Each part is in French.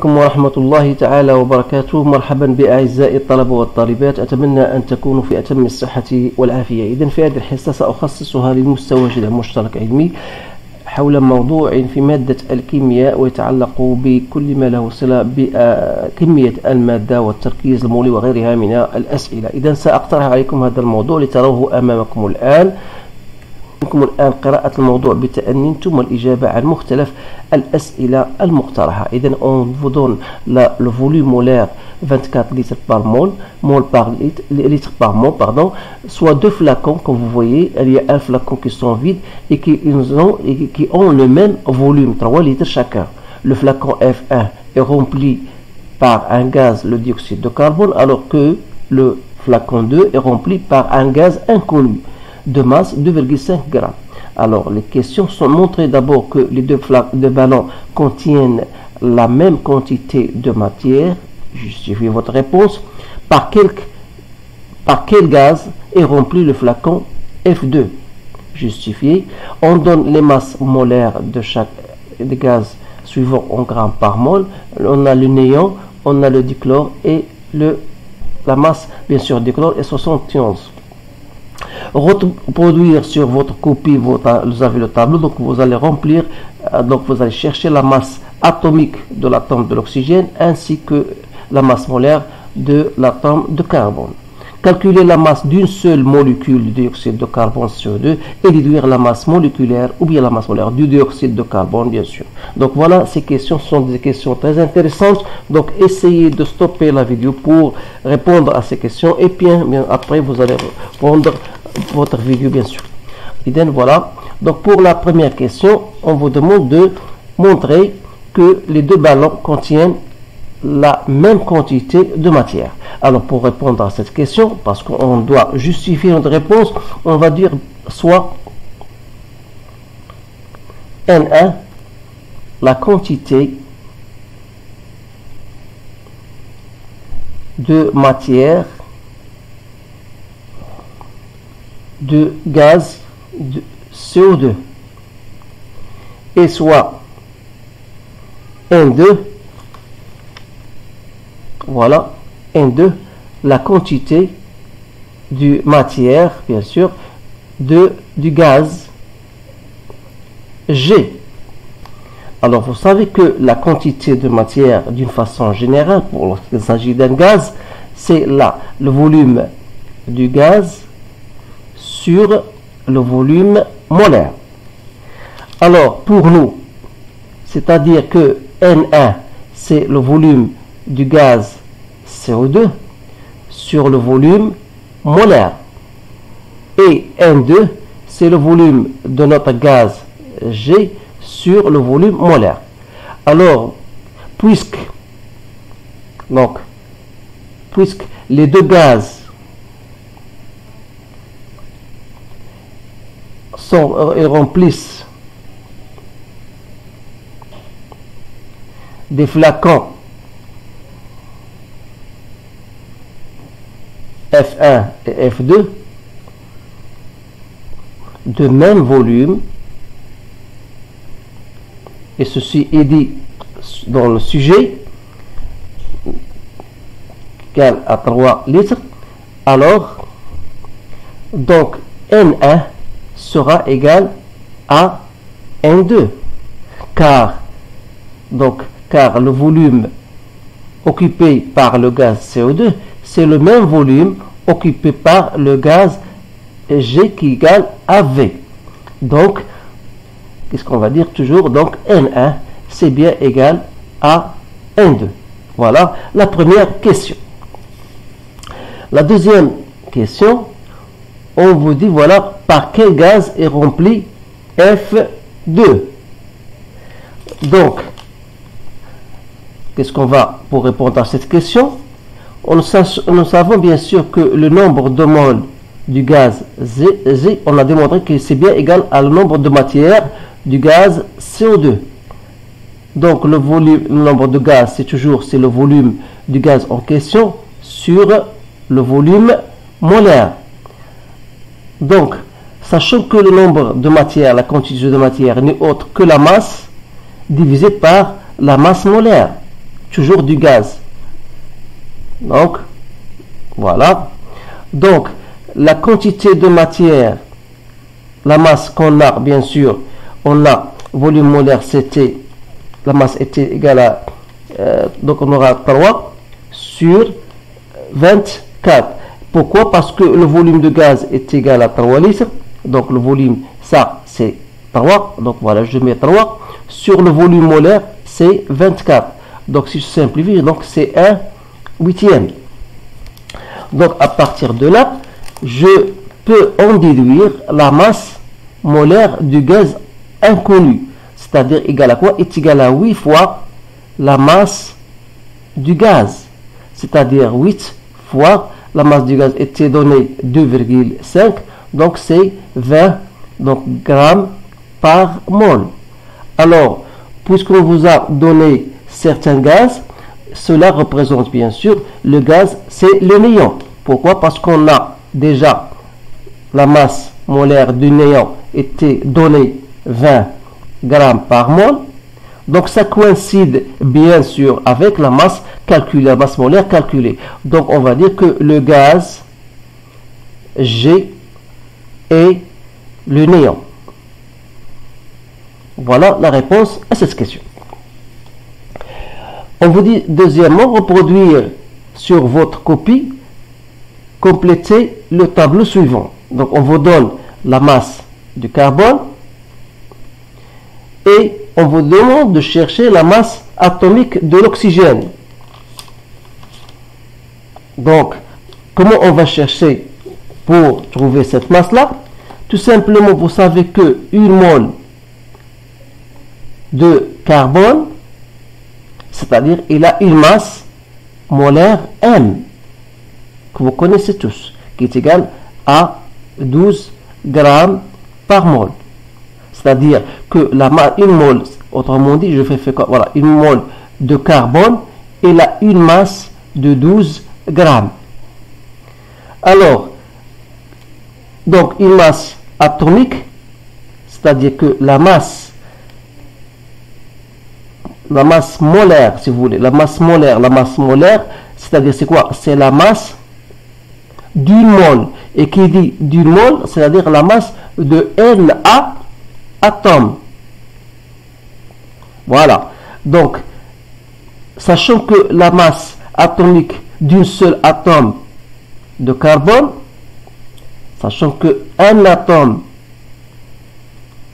عليكم ورحمة الله تعالى وبركاته. مرحبا بأعزائي الطلبة والطالبات، أتمنى أن تكونوا في أتم الصحة والعافية. إذن في هذه الحصة سأخصصها للمستوى المشترك علمي حول موضوع في مادة الكيمياء ويتعلق بكل ما له صلة بكمية المادة والتركيز المولي وغيرها من الأسئلة. إذن سأقترح عليكم هذا الموضوع لتروه أمامكم الآن. يمكنكم الآن قراءة الموضوع بتأني ثم الإجابة عن مختلف الأسئلة المقترحة. إذن on vous donne le volume molaire 24 litres par mol par litre par mol, pardon, soit deux flacons comme vous voyez. Il y a un flacon qui sont vides et qui ont le même volume, 3 litres chacun. Le flacon F1 est rempli par un gaz, le dioxyde de carbone, alors que le flacon 2 est rempli par un gaz inconnu de masse 2,5 grammes. Alors les questions sont montrées d'abord que les deux ballons contiennent la même quantité de matière. Justifiez votre réponse. Par quel gaz est rempli le flacon F2? Justifié. On donne les masses molaires de chaque gaz suivant en grammes par mol. On a le néon, on a le dichlore et la masse bien sûr dichlore est 71. Reproduire sur votre copie, vous avez le tableau, donc vous allez remplir, donc vous allez chercher la masse atomique de l'atome de l'oxygène ainsi que la masse molaire de l'atome de carbone. Calculer la masse d'une seule molécule de dioxyde de carbone CO2 et déduire la masse moléculaire ou bien la masse molaire du dioxyde de carbone, bien sûr. Donc voilà, ces questions sont des questions très intéressantes. Donc essayez de stopper la vidéo pour répondre à ces questions et bien après vous allez répondre votre vidéo, bien sûr. Et donc voilà. Donc pour la première question, on vous demande de montrer que les deux ballons contiennent la même quantité de matière. Alors pour répondre à cette question, parce qu'on doit justifier notre réponse, on va dire soit N1, la quantité de matière de gaz de CO2, et soit N2, voilà, N2, la quantité de matière, bien sûr, du gaz G. Alors, vous savez que la quantité de matière, d'une façon générale, pour lorsqu'il s'agit d'un gaz, c'est là le volume du gaz sur le volume molaire. Alors, pour nous, c'est-à-dire que N1, c'est le volume du gaz CO2 sur le volume molaire. Et N2, c'est le volume de notre gaz G sur le volume molaire. Alors, puisque les deux gaz remplissent des flacons F1 et F2 de même volume, et ceci est dit dans le sujet, égal à 3 litres, alors donc N1 sera égal à N2 car le volume occupé par le gaz CO2 c'est le même volume occupé par le gaz G qui égale à V. Donc, qu'est-ce qu'on va dire toujours? Donc, N1, c'est bien égal à N2. Voilà la première question. La deuxième question, on vous dit, voilà, par quel gaz est rempli F2? Donc, qu'est-ce qu'on va pour répondre à cette question? Nous savons bien sûr que le nombre de moles du gaz Z, on a démontré que c'est bien égal à le nombre de matière du gaz CO2. Donc le nombre de gaz, c'est le volume du gaz en question sur le volume molaire. Donc, sachant que le nombre de matière, la quantité de matière n'est autre que la masse divisée par la masse molaire. toujours du gaz. Donc, voilà. Donc, la quantité de matière, la masse qu'on a, bien sûr, on a volume molaire, c'était, la masse était égale à, donc on aura 3 sur 24. Pourquoi? Parce que le volume de gaz est égal à 3 litres. Donc le volume, ça, c'est 3. Donc voilà, je mets 3. Sur le volume molaire, c'est 24. Donc si je simplifie, donc c'est 1/8. Donc à partir de là, je peux en déduire la masse molaire du gaz inconnu. C'est-à-dire égal à quoi? Est égal à 8 fois la masse du gaz. C'est-à-dire 8 fois la masse du gaz était donnée 2,5. Donc c'est 20 grammes par mol. Alors, puisqu'on vous a donné certains gaz, cela représente bien sûr le gaz, c'est le néant. Pourquoi? Parce qu'on a déjà la masse molaire du néant était donnée 20 grammes par mol. Donc ça coïncide bien sûr avec la masse calculée, la masse molaire calculée. Donc on va dire que le gaz G est le néant. Voilà la réponse à cette question. On vous dit deuxièmement, reproduire sur votre copie, compléter le tableau suivant. Donc on vous donne la masse du carbone et on vous demande de chercher la masse atomique de l'oxygène. Donc, comment on va chercher pour trouver cette masse-là? Tout simplement, vous savez que une mole de carbone, c'est-à-dire il a une masse molaire M, que vous connaissez tous, qui est égale à 12 grammes par mol. C'est-à-dire que une mole, autrement dit, je fais quoi? Voilà, une mole de carbone, elle a une masse de 12 grammes. Alors, donc une masse atomique, c'est-à-dire que la masse molaire, si vous voulez, la masse molaire, c'est-à-dire c'est quoi? C'est la masse d'une mole. Et qui dit d'une mole, c'est-à-dire la masse de Na atomes. Voilà. Donc, sachant que la masse atomique d'un seul atome de carbone, sachant que un atome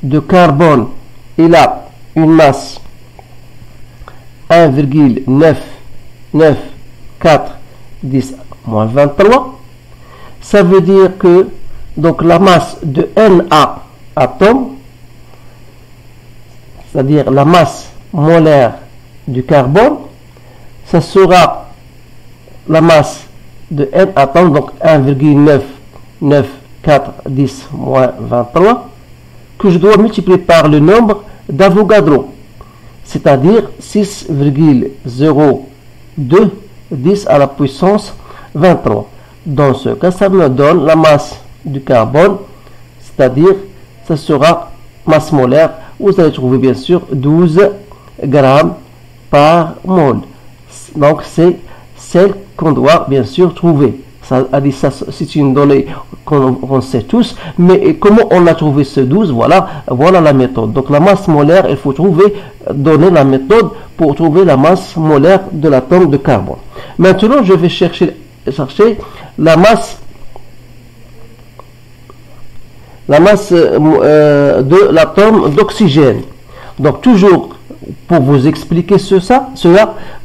de carbone, il a une masse 1,99410-23, ça veut dire que donc la masse de Na atome, c'est-à-dire la masse molaire du carbone, ça sera la masse de N atome, donc 1,99410-23, que je dois multiplier par le nombre d'Avogadro, c'est-à-dire 6,02 10 à la puissance 23. Dans ce cas, ça me donne la masse du carbone, c'est-à-dire ça sera masse molaire. Vous allez trouver bien sûr 12 grammes par mol. Donc c'est celle qu'on doit bien sûr trouver. Ça a dit ça, c'est une donnée qu'on sait tous, mais comment on a trouvé ce 12? Voilà la méthode. Donc la masse molaire, il faut donner la méthode pour trouver la masse molaire de l'atome de carbone. Maintenant, je vais chercher la masse de l'atome d'oxygène. Donc toujours pour vous expliquer cela,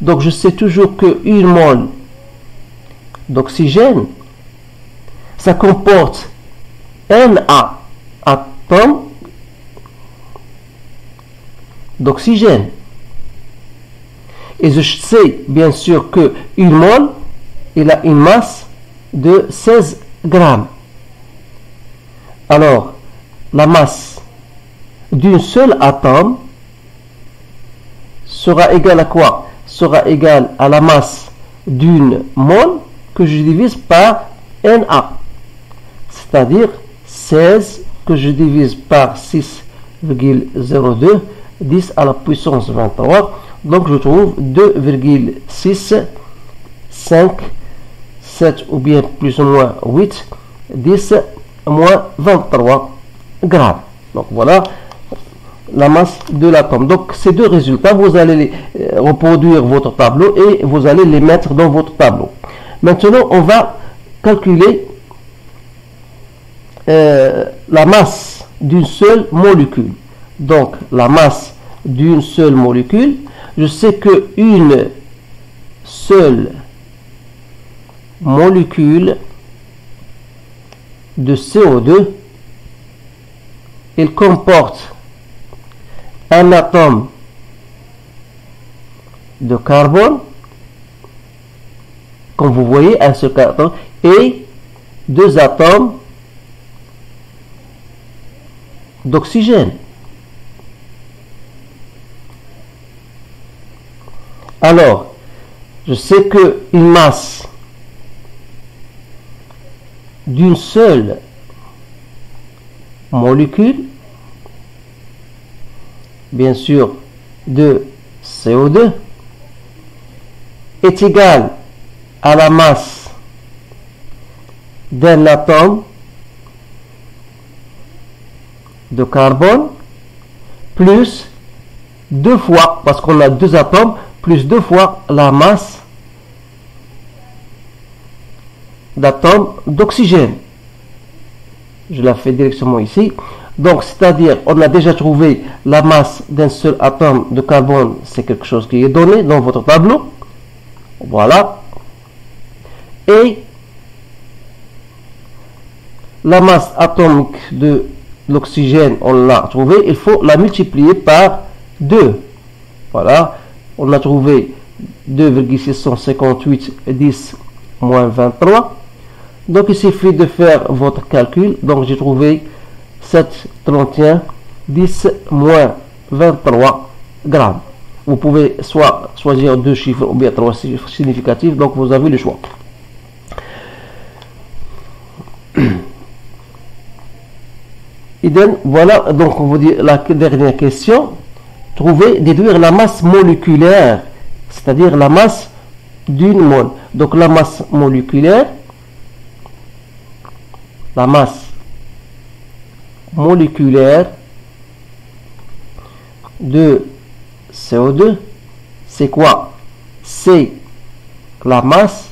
donc je sais toujours que une mole d'oxygène, ça comporte Na atomes d'oxygène. Et je sais bien sûr que une mole, il a une masse de 16 grammes. Alors, la masse d'un seul atome sera égale à quoi? Sera égale à la masse d'une mole que je divise par Na. C'est-à-dire 16 que je divise par 6,02 10 à la puissance 23. Donc je trouve 2,6, 5, 7 ou bien plus ou moins 8, 10 moins 23 grammes. Donc voilà la masse de l'atome. Donc ces deux résultats, vous allez reproduire votre tableau et vous allez les mettre dans votre tableau. Maintenant, on va calculer la masse d'une seule molécule. Donc la masse d'une seule molécule, je sais que une seule molécule de CO2, il comporte un atome de carbone, comme vous voyez, un seul atome, et deux atomes d'oxygène. Alors, je sais que une masse d'une seule molécule, bien sûr de CO2, est égale à la masse d'un atome de carbone plus deux fois, parce qu'on a deux atomes, plus deux fois la masse d'atomes d'oxygène. Je la fais directement ici. Donc, c'est-à-dire, on a déjà trouvé la masse d'un seul atome de carbone, c'est quelque chose qui est donné dans votre tableau. Voilà. Et la masse atomique de l'oxygène, on l'a trouvé, il faut la multiplier par 2. Voilà. On a trouvé 2,658 10 moins 23. Donc, il suffit de faire votre calcul. Donc, j'ai trouvé 7,31 10 moins 23 grammes. Vous pouvez soit choisir deux chiffres ou bien trois chiffres significatifs. Donc, vous avez le choix. Idem, voilà, donc on vous dit la dernière question. Déduire la masse moléculaire, c'est-à-dire la masse d'une mole. Donc la masse moléculaire, de CO2, c'est quoi? C'est la masse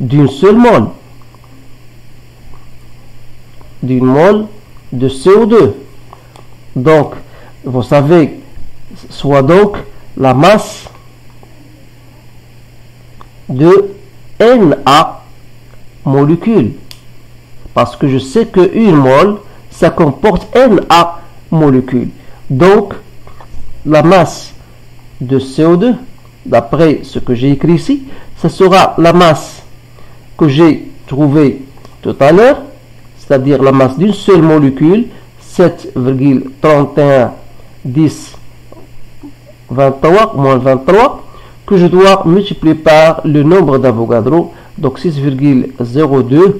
d'une seule mole. D'une mole de CO2. Donc, vous savez, soit donc la masse de Na molécules. Parce que je sais qu'une mole, ça comporte Na molécules. Donc, la masse de CO2, d'après ce que j'ai écrit ici, ce sera la masse que j'ai trouvée tout à l'heure, c'est-à-dire la masse d'une seule molécule, 7,31 10 23 moins 23, que je dois multiplier par le nombre d'Avogadro, donc 6,02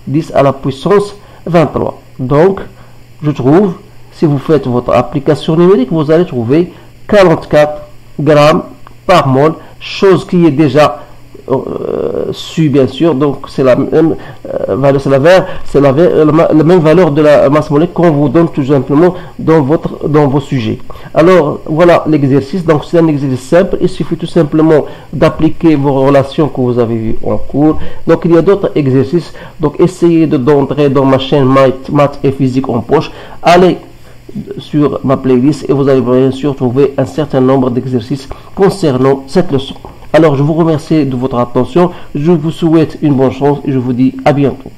10 à la puissance 23. Donc, je trouve, si vous faites votre application numérique, vous allez trouver 44 grammes par mole, chose qui est déjà su, bien sûr. Donc c'est la même valeur, c'est la même valeur de la masse moléculaire qu'on vous donne tout simplement dans vos sujets. Alors voilà l'exercice. Donc c'est un exercice simple. Il suffit tout simplement d'appliquer vos relations que vous avez vues en cours. Donc il y a d'autres exercices. Donc essayez d'entrer dans ma chaîne maths et physique en poche. Allez sur ma playlist et vous allez bien sûr trouver un certain nombre d'exercices concernant cette leçon. Alors je vous remercie de votre attention, je vous souhaite une bonne chance et je vous dis à bientôt.